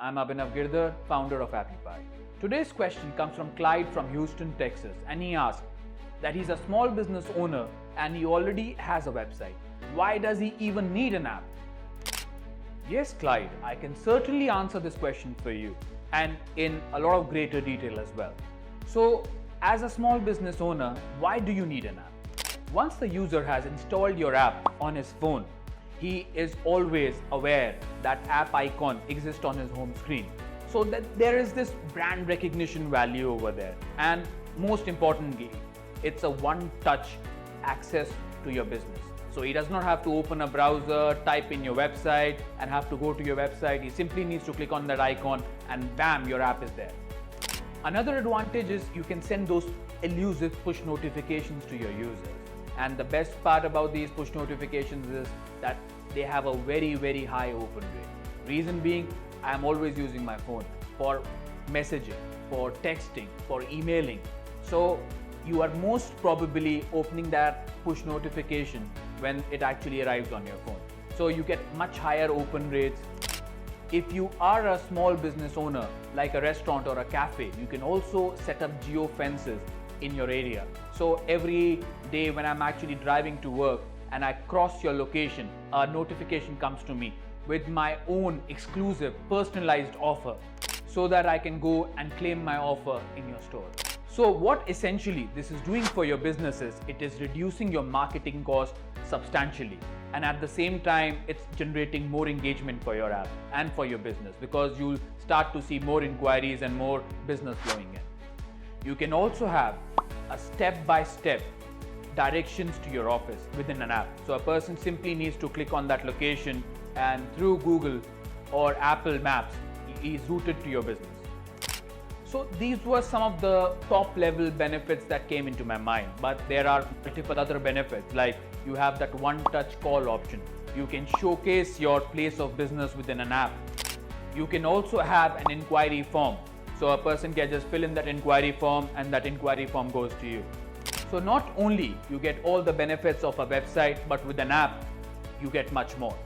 I'm Abhinav Girdhar, founder of Appify. Today's question comes from Clyde from Houston, Texas, and he asked that he's a small business owner and he already has a website. Why does he even need an app? Yes, Clyde, I can certainly answer this question for you and in a lot of greater detail as well. So, as a small business owner, why do you need an app? Once the user has installed your app on his phone, he is always aware that app icon exists on his home screen. So that there is this brand recognition value over there. And most importantly, it's a one-touch access to your business. So he does not have to open a browser, type in your website and have to go to your website. He simply needs to click on that icon and bam, your app is there. Another advantage is you can send those elusive push notifications to your users. And the best part about these push notifications is that they have a very high open rate. Reason being, I am always using my phone for messaging, for texting, for emailing. So you are most probably opening that push notification when it actually arrives on your phone. So you get much higher open rates. If you are a small business owner like a restaurant or a cafe, you can also set up geo fences in your area. So every day when I'm actually driving to work and I cross your location, a notification comes to me with my own exclusive personalized offer so that I can go and claim my offer in your store. So what essentially this is doing for your business is it is reducing your marketing cost substantially, and at the same time it's generating more engagement for your app and for your business because you'll start to see more inquiries and more business flowing in. You can also have a step-by-step directions to your office within an app. So a person simply needs to click on that location and through Google or Apple Maps, he is routed to your business. So these were some of the top level benefits that came into my mind, but there are multiple other benefits like you have that one-touch call option. You can showcase your place of business within an app. You can also have an inquiry form. So a person can just fill in that inquiry form and that inquiry form goes to you. So not only you get all the benefits of a website, but with an app, you get much more.